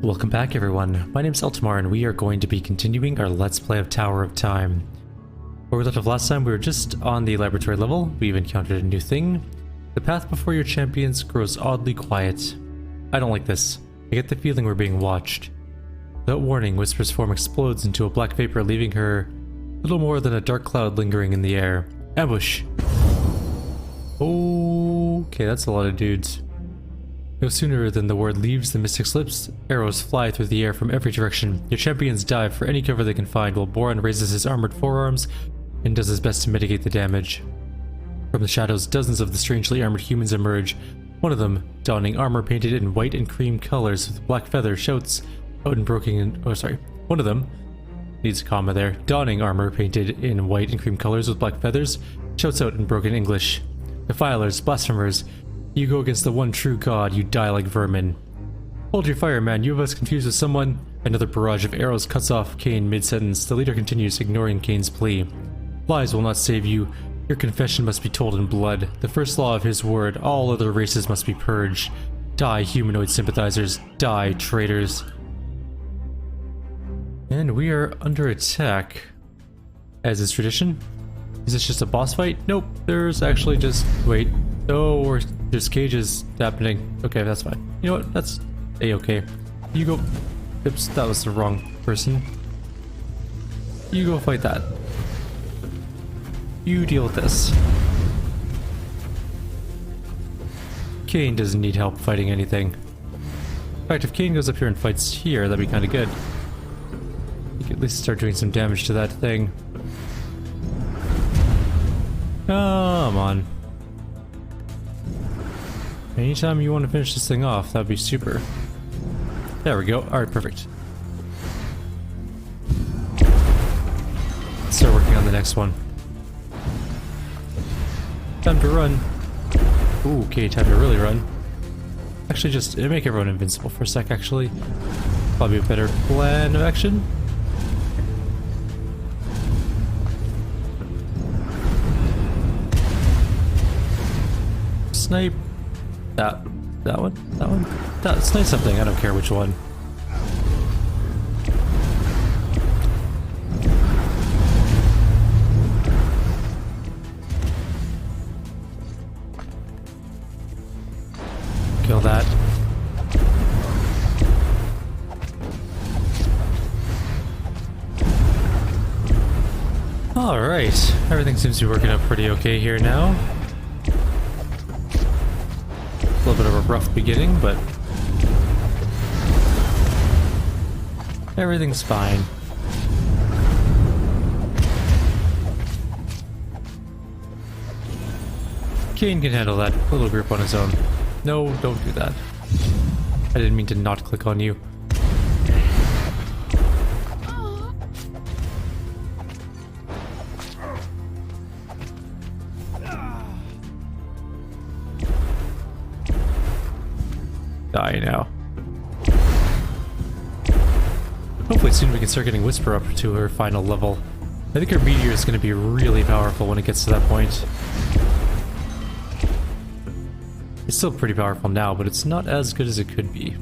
Welcome back everyone, my name is Eltimar and we are going to be continuing our Let's Play of Tower of Time. Where we left off last time, we were just on the laboratory level. We've encountered a new thing. The path before your champions grows oddly quiet. I don't like this. I get the feeling we're being watched. Without warning, Whisper's form explodes into a black vapor, leaving her little more than a dark cloud lingering in the air. Ambush! Okay, that's a lot of dudes. No sooner than the word leaves the mystic's lips, arrows fly through the air from every direction. Your champions dive for any cover they can find, while Boran raises his armored forearms and does his best to mitigate the damage. From the shadows, dozens of the strangely armored humans emerge. One of them, donning armor painted in white and cream colors with black feathers, shouts out in broken... One of them, needs a comma there, donning armor painted in white and cream colors with black feathers, shouts out in broken English. Defilers, blasphemers, you go against the one true god, you die like vermin. Hold your fire, man, you have us confused with someone. Another barrage of arrows cuts off Kane mid-sentence. The leader continues, ignoring Kane's plea. Lies will not save you. Your confession must be told in blood. The first law of his word, all other races must be purged. Die, humanoid sympathizers. Die, traitors. And we are under attack. As is tradition. Is this just a boss fight? Nope, there's actually just... wait. Oh, or there's cages happening. Okay, that's fine. You know what? That's a-okay. You go... Oops, that was the wrong person. You go fight that. You deal with this. Kane doesn't need help fighting anything. In fact, if Kane goes up here and fights here, that'd be kind of good. You can at least start doing some damage to that thing. Come on. Anytime you want to finish this thing off, that'd be super. There we go. Alright, perfect. Let's start working on the next one. Time to run. Ooh, okay, time to really run. Actually, just make everyone invincible for a sec, actually. Probably a better plan of action. Snipe. That one? Snipe something, I don't care which one. Kill that. Alright, everything seems to be working out pretty okay here now. A little bit of a rough beginning, but everything's fine. Kane can handle that little group on his own. No, don't do that. I didn't mean to not click on you. Die now. Hopefully soon we can start getting Whisper up to her final level. I think her meteor is going to be really powerful when it gets to that point. It's still pretty powerful now, but it's not as good as it could be.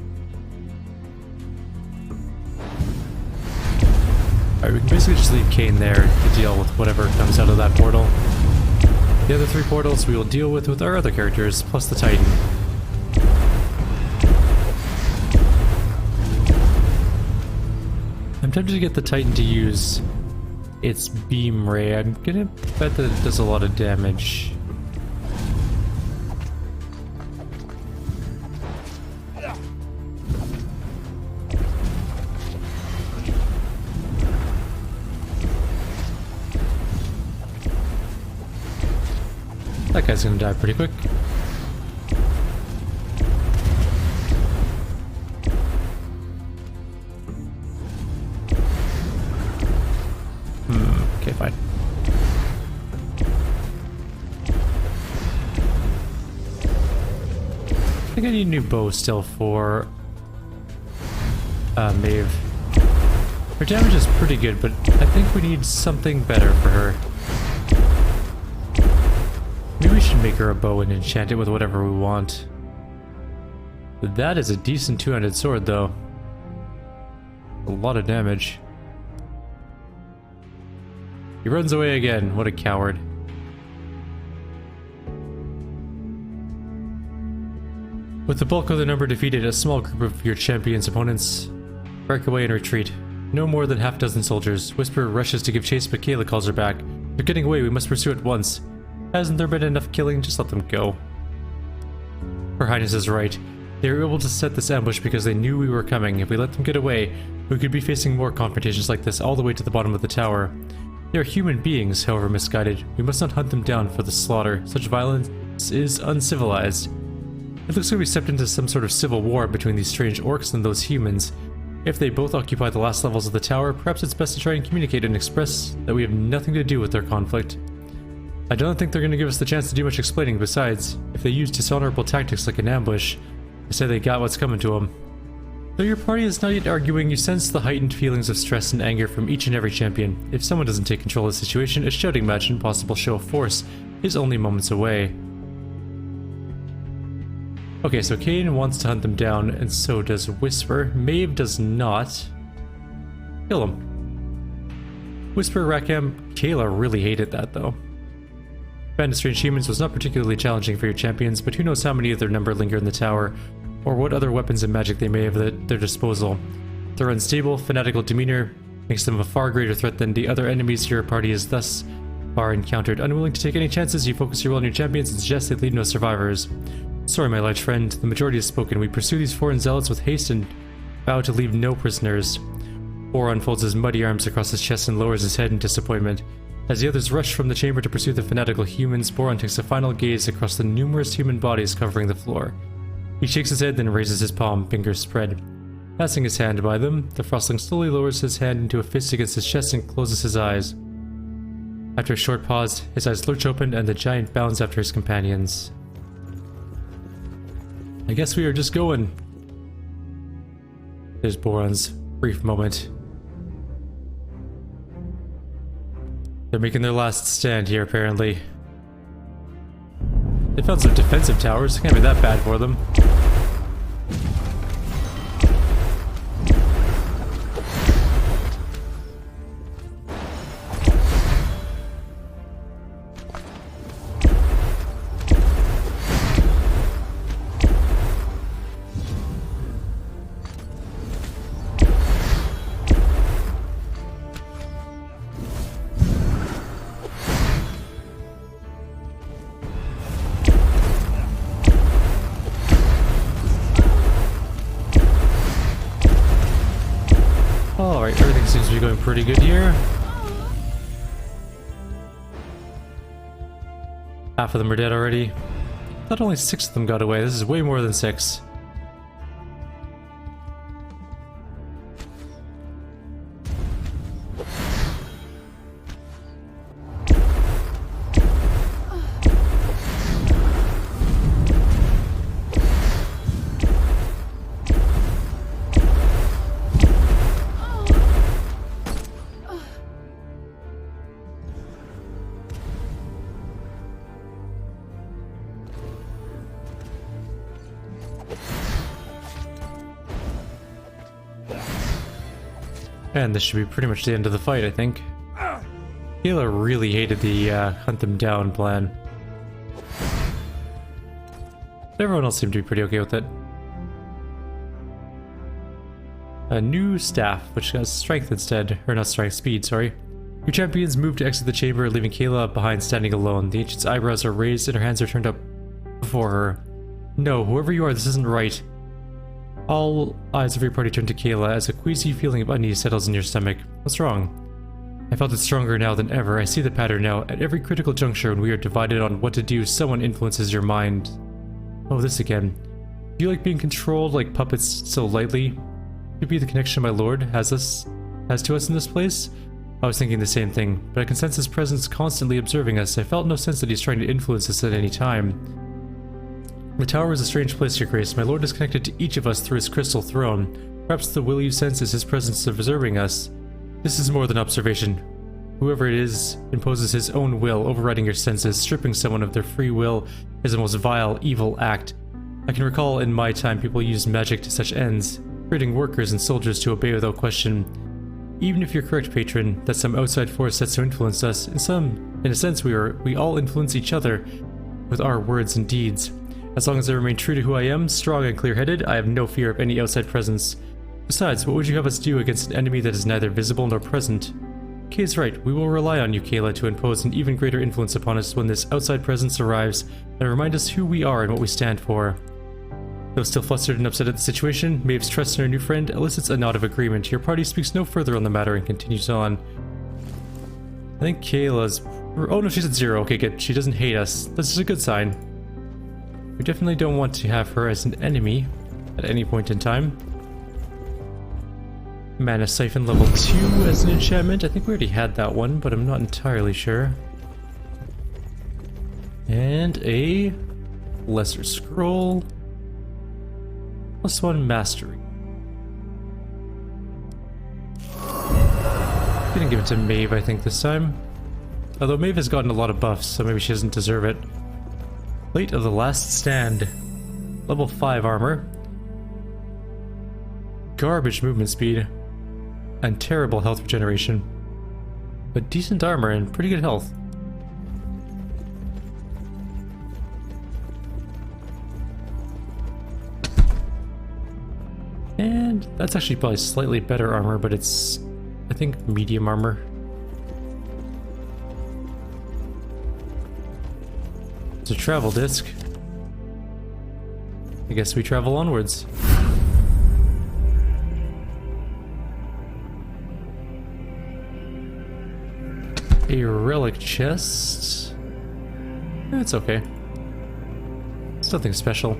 Alright, we can basically just leave Kane there to deal with whatever comes out of that portal. The other three portals we will deal with our other characters, plus the Titan. I'm tempted to get the Titan to use its beam ray. I'm gonna bet that it does a lot of damage. That guy's gonna die pretty quick. Okay, fine. I think I need a new bow still for Maeve. Her damage is pretty good, but I think we need something better for her. Maybe we should make her a bow and enchant it with whatever we want. That is a decent two-handed sword, though. A lot of damage. He runs away again. What a coward. With the bulk of the number defeated, a small group of your champion's opponents break away and retreat. No more than half a dozen soldiers. Whisper rushes to give chase, but Kayla calls her back. They're getting away, we must pursue at once. Hasn't there been enough killing? Just let them go. Her Highness is right. They were able to set this ambush because they knew we were coming. If we let them get away, we could be facing more confrontations like this all the way to the bottom of the tower. They are human beings, however misguided. We must not hunt them down for the slaughter. Such violence is uncivilized. It looks like we stepped into some sort of civil war between these strange orcs and those humans. If they both occupy the last levels of the tower, perhaps it's best to try and communicate and express that we have nothing to do with their conflict. I don't think they're going to give us the chance to do much explaining. Besides, if they use dishonorable tactics like an ambush, I say they got what's coming to them. Though your party is not yet arguing, you sense the heightened feelings of stress and anger from each and every champion. If someone doesn't take control of the situation, a shouting match and possible show of force is only moments away. Okay, so Kane wants to hunt them down, and so does Whisper. Maeve does not. Kill him. Whisper, Rackham, Kayla really hated that though. Band of Strange Humans was not particularly challenging for your champions, but who knows how many of their number linger in the tower, or what other weapons and magic they may have at their disposal. Their unstable, fanatical demeanor makes them a far greater threat than the other enemies your party has thus far encountered. Unwilling to take any chances, you focus your will on your champions and suggest they leave no survivors. Sorry, my light friend, the majority has spoken. We pursue these foreign zealots with haste and vow to leave no prisoners. Boron folds his muddy arms across his chest and lowers his head in disappointment. As the others rush from the chamber to pursue the fanatical humans, Boron takes a final gaze across the numerous human bodies covering the floor. He shakes his head, then raises his palm, fingers spread. Passing his hand by them, the Frostling slowly lowers his hand into a fist against his chest and closes his eyes. After a short pause, his eyes lurch open and the giant bounds after his companions. I guess we are just going. There's Boron's brief moment. They're making their last stand here, apparently. They found some defensive towers. It can't be that bad for them. Alright, everything seems to be going pretty good here. Half of them are dead already. I thought only 6 of them got away. This is way more than 6. And this should be pretty much the end of the fight, I think. Kayla really hated the hunt them down plan. Everyone else seemed to be pretty okay with it. A new staff, which has strength instead. Or not strength, speed, sorry. Your champions move to exit the chamber, leaving Kayla behind standing alone. The ancient's eyebrows are raised and her hands are turned up before her. No, whoever you are, this isn't right. All eyes of your party turn to Kayla as a queasy feeling of unease settles in your stomach. What's wrong? I felt it stronger now than ever. I see the pattern now. At every critical juncture when we are divided on what to do, someone influences your mind. Oh, this again. Do you like being controlled like puppets so lightly? Could be the connection my lord has to us in this place? I was thinking the same thing, but I can sense his presence constantly observing us. I felt no sense that he's trying to influence us at any time. The tower is a strange place, your grace. My lord is connected to each of us through his crystal throne. Perhaps the will you sense is his presence observing us. This is more than observation. Whoever it is imposes his own will, overriding your senses. Stripping someone of their free will is the most vile, evil act. I can recall in my time people used magic to such ends. creating workers and soldiers to obey without question. Even if you're correct, patron, that some outside force sets to influence us, in a sense we all influence each other with our words and deeds. As long as I remain true to who I am, strong and clear-headed, I have no fear of any outside presence. Besides, what would you have us do against an enemy that is neither visible nor present? Kay's right, we will rely on you, Kayla, to impose an even greater influence upon us when this outside presence arrives, and remind us who we are and what we stand for. Though still flustered and upset at the situation, Maeve's trust in her new friend elicits a nod of agreement. Your party speaks no further on the matter and continues on. I think Kayla's... Oh no, she's at 0. Okay, good. She doesn't hate us. This is a good sign. We definitely don't want to have her as an enemy at any point in time. Mana Siphon level 2 as an enchantment. I think we already had that one, but I'm not entirely sure. And a Lesser Scroll. +1 Mastery. Gonna give it to Maeve, I think, this time. Although Maeve has gotten a lot of buffs, so maybe she doesn't deserve it. Plate of the Last Stand. Level 5 armor. Garbage movement speed. And terrible health regeneration. But decent armor and pretty good health. And that's actually probably slightly better armor, but it's, I think, medium armor. It's a travel disc. I guess we travel onwards. A relic chest. It's okay. It's nothing special.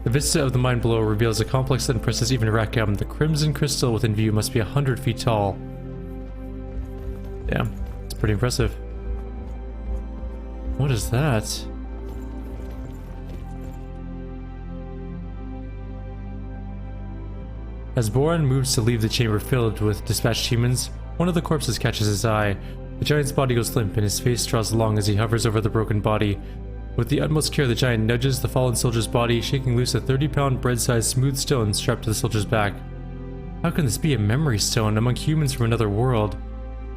The vista of the mine below reveals a complex that impresses even Rackham. The crimson crystal within view must be 100 feet tall. Damn, it's pretty impressive. What is that? As Boran moves to leave the chamber filled with dispatched humans, one of the corpses catches his eye. The giant's body goes limp and his face draws long as he hovers over the broken body. With the utmost care, the giant nudges the fallen soldier's body, shaking loose a 30-pound bread-sized smooth stone strapped to the soldier's back. How can this be a memory stone among humans from another world?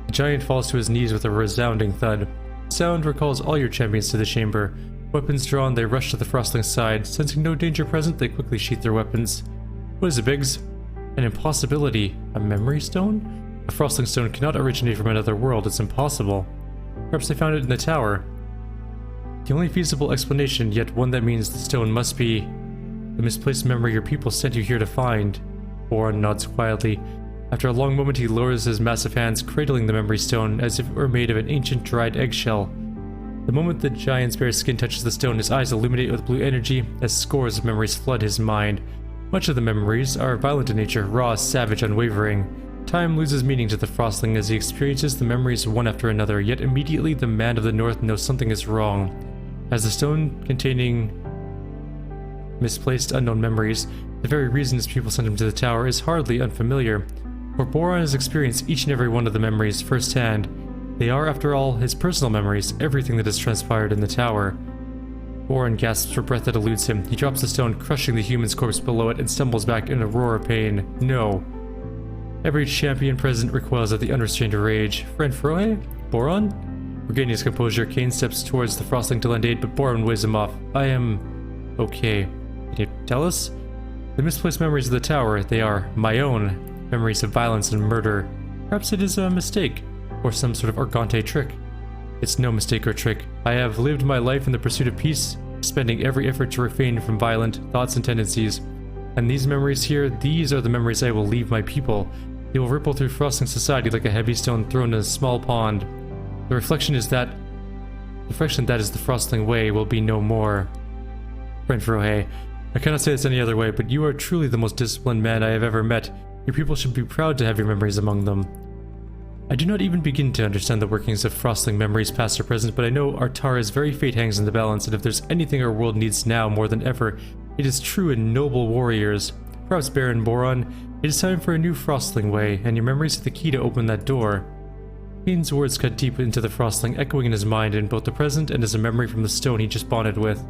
The giant falls to his knees with a resounding thud. The sound recalls all your champions to the chamber. Weapons drawn, they rush to the Frostling's side. Sensing no danger present, they quickly sheath their weapons. What is it, Biggs? An impossibility. A memory stone? A Frostling stone cannot originate from another world, it's impossible. Perhaps they found it in the tower. The only feasible explanation, yet one that means the stone must be the misplaced memory your people sent you here to find. Boran nods quietly. After a long moment, he lowers his massive hands, cradling the memory stone as if it were made of an ancient dried eggshell. The moment the giant's bare skin touches the stone, his eyes illuminate with blue energy as scores of memories flood his mind. Much of the memories are violent in nature, raw, savage, unwavering. Time loses meaning to the Frostling as he experiences the memories one after another, yet immediately the man of the north knows something is wrong. As the stone containing misplaced unknown memories, the very reason his people sent him to the tower is hardly unfamiliar. For Boran has experienced each and every one of the memories firsthand. They are, after all, his personal memories, everything that has transpired in the tower. Boran gasps for breath that eludes him. He drops the stone, crushing the human's corpse below it, and stumbles back in a roar of pain. No. Every champion present recoils at the unrestrained rage. Friend Frohe? Boran? Regaining his composure, Kane steps towards the Frostling to lend aid, but Boran waves him off. I am... okay. Can you tell us? The misplaced memories of the tower, they are my own. Memories of violence and murder. Perhaps it is a mistake, or some sort of Argante trick. It's no mistake or trick. I have lived my life in the pursuit of peace, spending every effort to refrain from violent thoughts and tendencies. And these memories here, these are the memories I will leave my people. They will ripple through Frostling society like a heavy stone thrown in a small pond. The reflection that is the Frostling way will be no more. Friend Frohe, I cannot say this any other way, but you are truly the most disciplined man I have ever met. Your people should be proud to have your memories among them. I do not even begin to understand the workings of Frostling memories past or present, but I know Artara's very fate hangs in the balance, and if there's anything our world needs now more than ever, it is true and noble warriors. Perhaps Baron Boran, it is time for a new Frostling way, and your memories are the key to open that door. Kane's words cut deep into the Frostling, echoing in his mind in both the present and as a memory from the stone he just bonded with.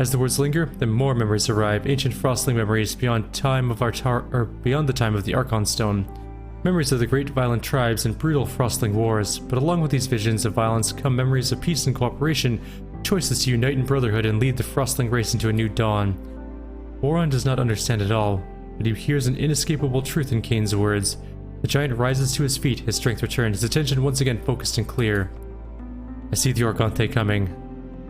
As the words linger, then more memories arrive, ancient frostling memories beyond time of beyond the time of the Archon Stone. Memories of the great violent tribes and brutal frostling wars, but along with these visions of violence come memories of peace and cooperation, choices to unite in brotherhood and lead the frostling race into a new dawn. Boron does not understand it all, but he hears an inescapable truth in Kane's words. The giant rises to his feet, his strength returned, his attention once again focused and clear. I see the Organthe coming.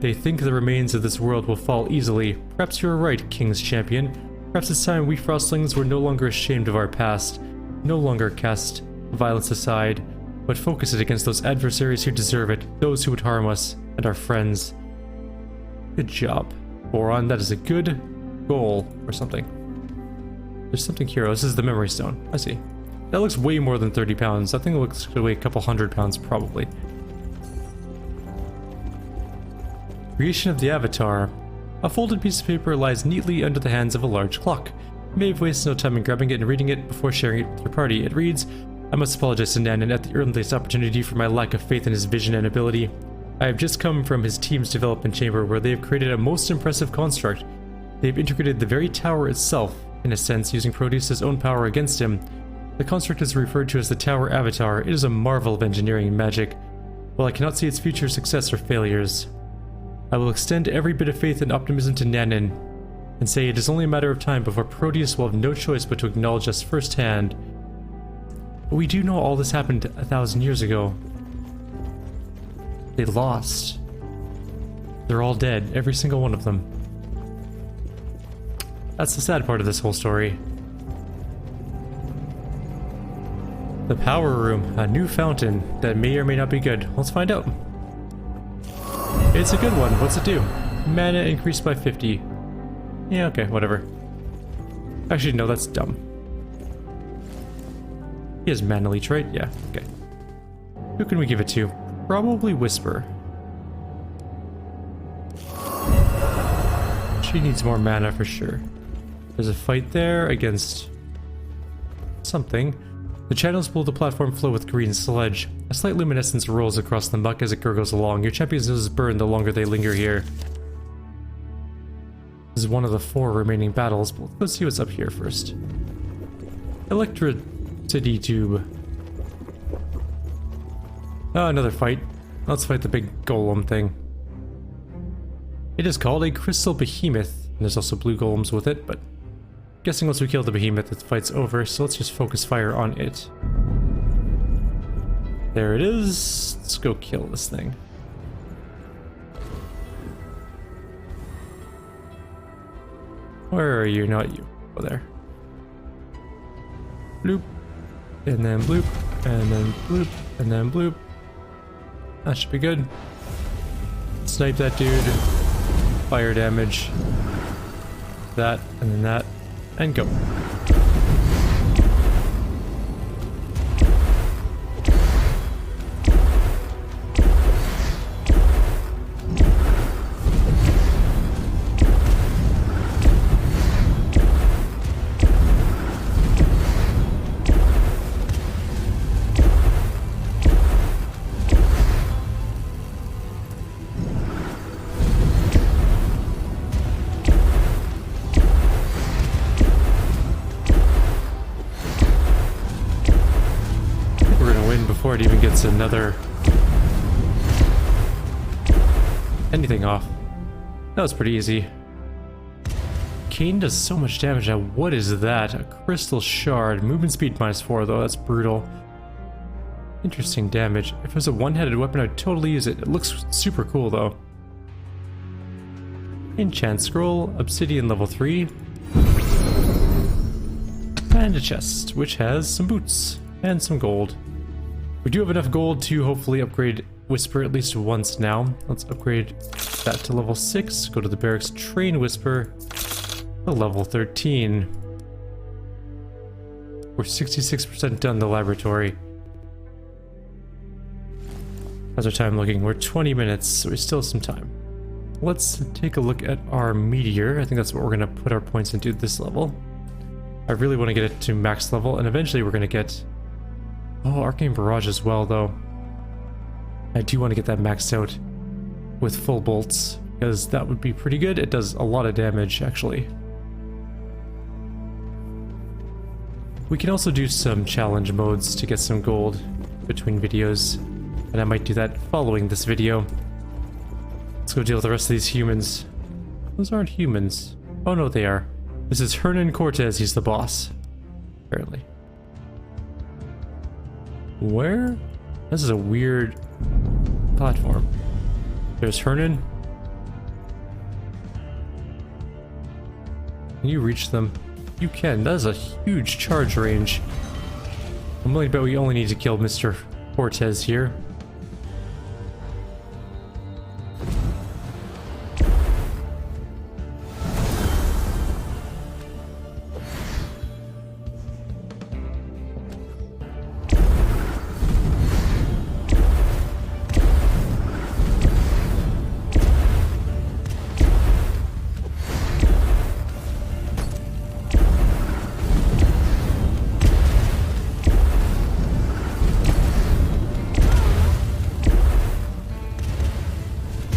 They think the remains of this world will fall easily. Perhaps you are right, King's champion. Perhaps it's time we frostlings were no longer ashamed of our past, no longer cast violence aside, but focus it against those adversaries who deserve it, those who would harm us, and our friends. Good job, Boron. That is a good goal, or something. There's something here. Oh, this is the memory stone. I see. That looks way more than 30 pounds. I think it looks to weigh a couple 100 pounds, probably. Creation of the Avatar. A folded piece of paper lies neatly under the hands of a large clock. You may have wasted no time in grabbing it and reading it before sharing it with your party. It reads, I must apologize to Nanan at the earliest opportunity for my lack of faith in his vision and ability. I have just come from his team's development chamber where they have created a most impressive construct. They have integrated the very tower itself, in a sense, using Proteus' own power against him. The construct is referred to as the Tower Avatar. It is a marvel of engineering and magic. While I cannot see its future success or failures, I will extend every bit of faith and optimism to Nanan, and say it is only a matter of time before Proteus will have no choice but to acknowledge us firsthand. But we do know all this happened 1,000 years ago. They lost. They're all dead, every single one of them. That's the sad part of this whole story. The power room, a new fountain that may or may not be good. Let's find out. It's a good one. What's it do? Mana increased by 50. Yeah, okay, whatever. Actually, no, that's dumb. He has mana leech, right? Yeah, okay. Who can we give it to? Probably Whisper. She needs more mana for sure. There's a fight there against something. The channels below the platform flow with green sludge. A slight luminescence rolls across the muck as it gurgles along. Your champion's noses burn the longer they linger here. This is one of the 4 remaining battles, but let's see what's up here first. Electricity tube. Oh, another fight. Let's fight the big golem thing. It is called a crystal behemoth, and there's also blue golems with it, but guessing once we kill the behemoth, the fight's over, so let's just focus fire on it. There it is. Let's go kill this thing. Where are you? Not you. Oh, there. Bloop. And then bloop. And then bloop. And then bloop. That should be good. Snipe that dude. Fire damage. That. And then that. And go. Before it even gets another anything off. That was pretty easy. Kane does so much damage now. What is that? A crystal shard. Movement speed -4 though. That's brutal. Interesting damage. If it was a one-handed weapon, I'd totally use it. It looks super cool though. Enchant scroll. Obsidian level 3. And a chest, which has some boots and some gold. We do have enough gold to hopefully upgrade Whisper at least once now. Let's upgrade that to level 6. Go to the barracks, train Whisper to level 13. We're 66% done the laboratory. How's our time looking? We're 20 minutes, so we still have some time. Let's take a look at our meteor. I think that's what we're going to put our points into this level. I really want to get it to max level, and eventually we're going to get... Oh, Arcane Barrage as well, though. I do want to get that maxed out with full bolts. because that would be pretty good. It does a lot of damage, actually. We can also do some challenge modes to get some gold between videos, and I might do that following this video. Let's go deal with the rest of these humans. Those aren't humans. Oh no, they are. This is Hernan Cortez, he's the boss. Apparently. Where? This is a weird platform. There's Hernan. Can you reach them? You can. That is a huge charge range. I'm willing to bet we only need to kill Mr. Cortez here.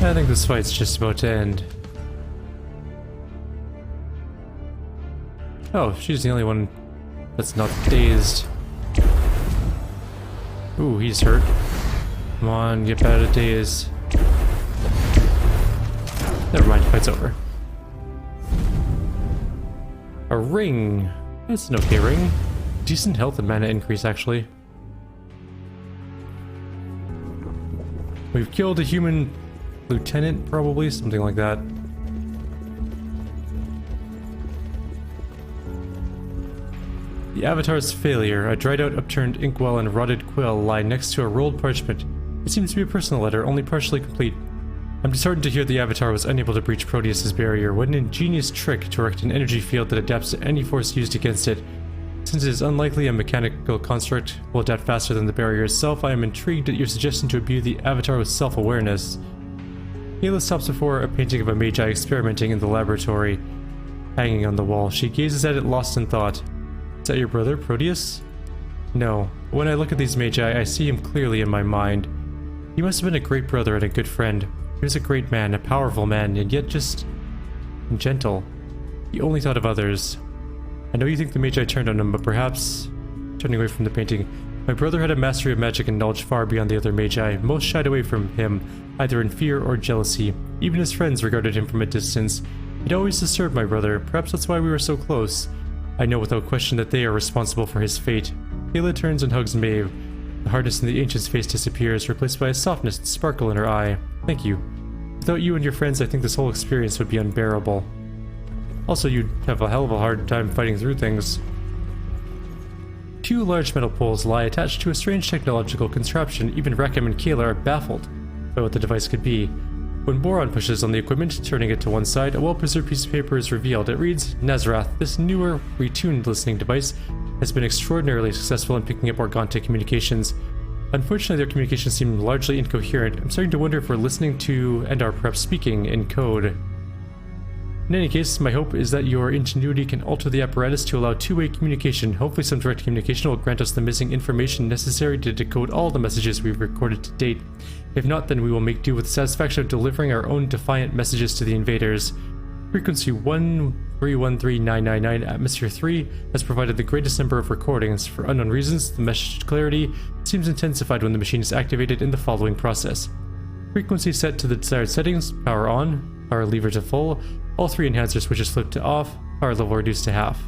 I think this fight's just about to end. Oh, she's the only one that's not dazed. Ooh, he's hurt. Come on, get out of daze. Never mind, fight's over. A ring. That's an okay ring. Decent health and mana increase, actually. We've killed a human lieutenant, probably, something like that. The Avatar's failure. A dried out, upturned inkwell and rotted quill lie next to a rolled parchment. It seems to be a personal letter, only partially complete. I'm disheartened to hear the Avatar was unable to breach Proteus's barrier. What an ingenious trick to erect an energy field that adapts to any force used against it. Since it is unlikely a mechanical construct will adapt faster than the barrier itself, I am intrigued at your suggestion to imbue the Avatar with self-awareness. Kayla stops before a painting of a magi experimenting in the laboratory, hanging on the wall. She gazes at it lost in thought. Is that your brother, Proteus? No. When I look at these magi, I see him clearly in my mind. He must have been a great brother and a good friend. He was a great man, a powerful man, and yet just gentle. He only thought of others. I know you think the magi turned on him, but perhaps... Turning away from the painting, my brother had a mastery of magic and knowledge far beyond the other magi. Most shied away from him, either in fear or jealousy. Even his friends regarded him from a distance. He'd always disturbed my brother. Perhaps that's why we were so close. I know without question that they are responsible for his fate. Kayla turns and hugs Maeve. The hardness in the ancient's face disappears, replaced by a softness and sparkle in her eye. Thank you. Without you and your friends, I think this whole experience would be unbearable. Also, you'd have a hell of a hard time fighting through things. Two large metal poles lie attached to a strange technological contraption. Even Reckham and Kayla are baffled by what the device could be. When Boron pushes on the equipment, turning it to one side, a well-preserved piece of paper is revealed. It reads, Nazarath, this newer, retuned listening device has been extraordinarily successful in picking up Organte communications. Unfortunately, their communications seem largely incoherent. I'm starting to wonder if we're listening to, and are perhaps speaking, in code. In any case, my hope is that your ingenuity can alter the apparatus to allow two-way communication. Hopefully some direct communication will grant us the missing information necessary to decode all the messages we've recorded to date. If not, then we will make do with the satisfaction of delivering our own defiant messages to the invaders. Frequency 1313999, Atmosphere 3, has provided the greatest number of recordings. For unknown reasons, the message clarity seems intensified when the machine is activated in the following process. Frequency set to the desired settings, power on, power lever to full, all three enhancer switches flipped to off, power level reduced to half.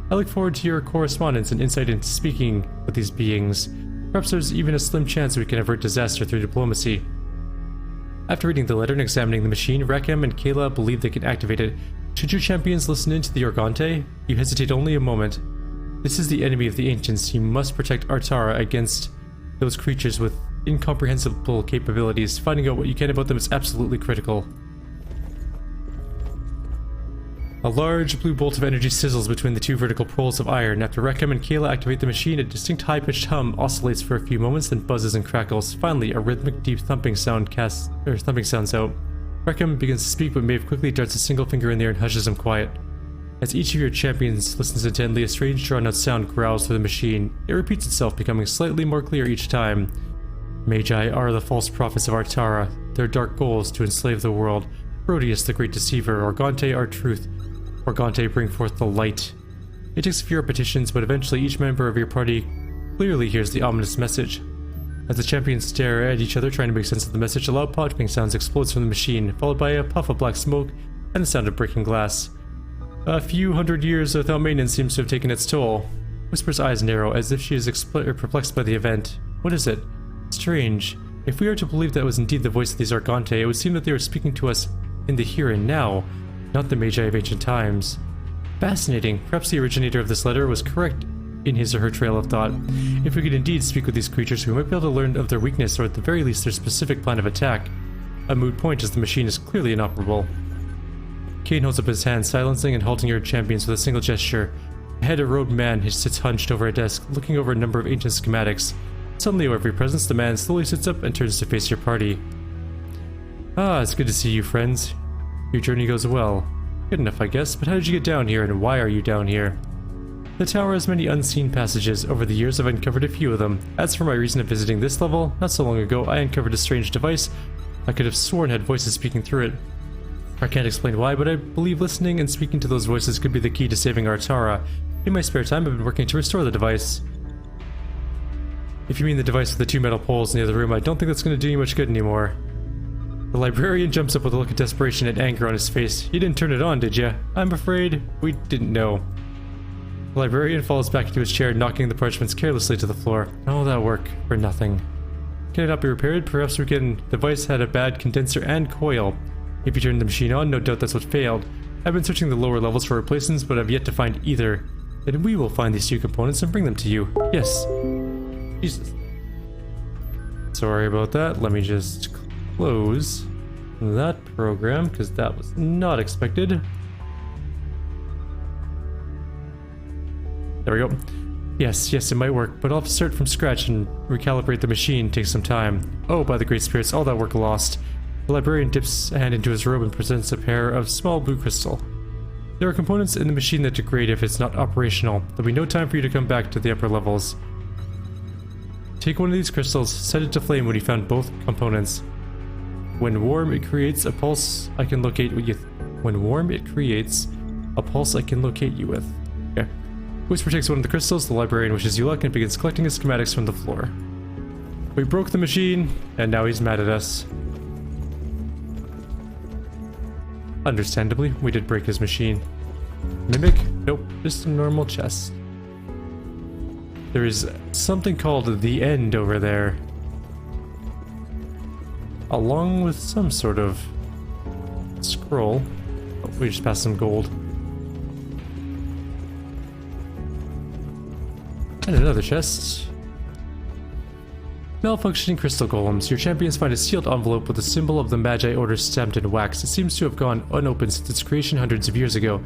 I look forward to your correspondence and insight into speaking with these beings. Perhaps there's even a slim chance we can avert disaster through diplomacy. After reading the letter and examining the machine, Reckham and Kayla believe they can activate it. Should your champions listen in to the Organte? You hesitate only a moment. This is the enemy of the Ancients. You must protect Artara against those creatures with incomprehensible capabilities. Finding out what you can about them is absolutely critical. A large blue bolt of energy sizzles between the two vertical poles of iron. After Reckham and Kayla activate the machine, a distinct high-pitched hum oscillates for a few moments, then buzzes and crackles. Finally, a rhythmic, deep thumping sounds out. Reckham begins to speak, but Maeve quickly darts a single finger in there and hushes him quiet. As each of your champions listens intently, a strange drawn-out sound growls through the machine. It repeats itself, becoming slightly more clear each time. Magi are the false prophets of Artara. Their dark goal is to enslave the world. Proteus, the great deceiver. Organte, our truth. Organte, bring forth the light. It takes a few repetitions, but eventually each member of your party clearly hears the ominous message. As the champions stare at each other trying to make sense of the message, a loud popping sound explodes from the machine, followed by a puff of black smoke and the sound of breaking glass. A few hundred years without maintenance seems to have taken its toll. Whisper's eyes narrow, as if she is perplexed by the event. What is it? Strange. If we are to believe that was indeed the voice of these Argante, it would seem that they were speaking to us in the here and now, not the Magi of ancient times. Fascinating. Perhaps the originator of this letter was correct in his or her trail of thought. If we could indeed speak with these creatures, we might be able to learn of their weakness, or at the very least their specific plan of attack. A moot point, as the machine is clearly inoperable. Kane holds up his hand, silencing and halting your champions with a single gesture. Ahead, a robed man sits hunched over a desk, looking over a number of ancient schematics. Suddenly, over your presence, the man slowly sits up and turns to face your party. Ah, it's good to see you, friends. Your journey goes well. Good enough, I guess, but how did you get down here, and why are you down here? The tower has many unseen passages. Over the years, I've uncovered a few of them. As for my reason of visiting this level, not so long ago, I uncovered a strange device. I could have sworn had voices speaking through it. I can't explain why, but I believe listening and speaking to those voices could be the key to saving our Tara. In my spare time, I've been working to restore the device. If you mean the device with the two metal poles in the other room, I don't think that's going to do you much good anymore. The librarian jumps up with a look of desperation and anger on his face. You didn't turn it on, did you? I'm afraid we didn't know. The librarian falls back into his chair, knocking the parchments carelessly to the floor. All that work for nothing. Can it not be repaired? Perhaps we can. The device had a bad condenser and coil. If you turned the machine on, no doubt that's what failed. I've been searching the lower levels for replacements, but I've yet to find either. Then we will find these two components and bring them to you. Yes. Jesus. Sorry about that. Let me just close that program, because that was not expected. There we go. Yes, it might work, but I'll have to start from scratch and recalibrate the machine. Takes some time. Oh, by the great spirits, all that work lost. The librarian dips a hand into his robe and presents a pair of small blue crystal. There are components in the machine that degrade if it's not operational. There'll be no time for you to come back to the upper levels. Take one of these crystals, set it to flame when you found both components. When warm, it creates a pulse I can locate with you. When warm, it creates a pulse I can locate you with. Okay. Whisper takes one of the crystals, the librarian wishes you luck and begins collecting his schematics from the floor. We broke the machine, and now he's mad at us. Understandably, we did break his machine. Mimic? Nope, just a normal chest. There is something called the End over there. Along with some sort of scroll. Oh, we just passed some gold. And another chest. Malfunctioning crystal golems. Your champions find a sealed envelope with the symbol of the Magi Order stamped in wax. It seems to have gone unopened since its creation hundreds of years ago.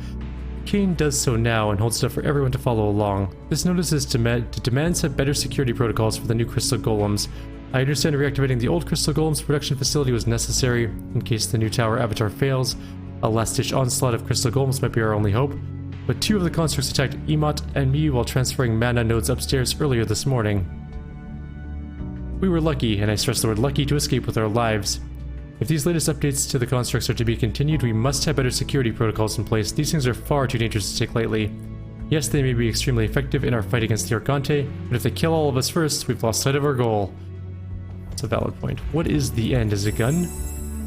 Kane does so now and holds it up for everyone to follow along. This notice is to demand set better security protocols for the new crystal golems. I understand reactivating the old crystal golems production facility was necessary in case the new tower avatar fails. A last-ditch onslaught of crystal golems might be our only hope. But two of the constructs attacked Emot and me while transferring mana nodes upstairs earlier this morning. We were lucky, and I stress the word lucky, to escape with our lives. If these latest updates to the constructs are to be continued, we must have better security protocols in place. These things are far too dangerous to take lightly. Yes, they may be extremely effective in our fight against the Argante, but if they kill all of us first, we've lost sight of our goal. That's a valid point. What is the End? Is it a gun?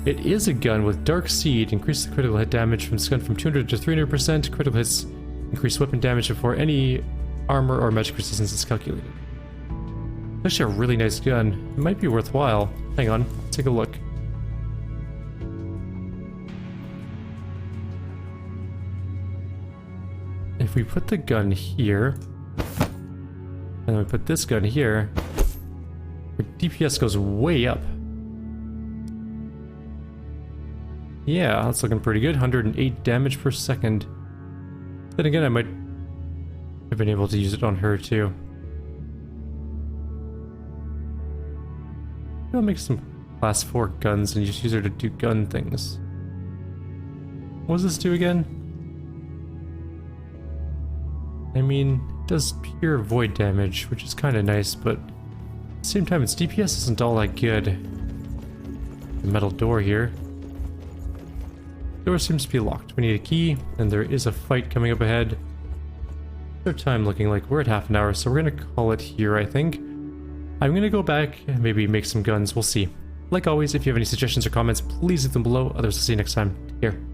It is a gun with Dark Seed. Increase the critical hit damage from this gun from 200 to 300%. Critical hits increase weapon damage before any armor or magic resistance is calculated. It's actually a really nice gun. It might be worthwhile. Hang on, let's take a look. If we put the gun here, and then we put this gun here, our DPS goes way up. Yeah, that's looking pretty good. 108 damage per second. Then again, I might have been able to use it on her too. I'll make some class 4 guns and just use her to do gun things. What does this do again? I mean, it does pure void damage, which is kind of nice, but at the same time, its DPS isn't all that good. The metal door here. Door seems to be locked. We need a key, and there is a fight coming up ahead. Our time looking like we're at half an hour, so we're gonna call it here, I think. I'm gonna go back and maybe make some guns. We'll see. Like always, if you have any suggestions or comments, please leave them below. Others, will see you next time. Take care.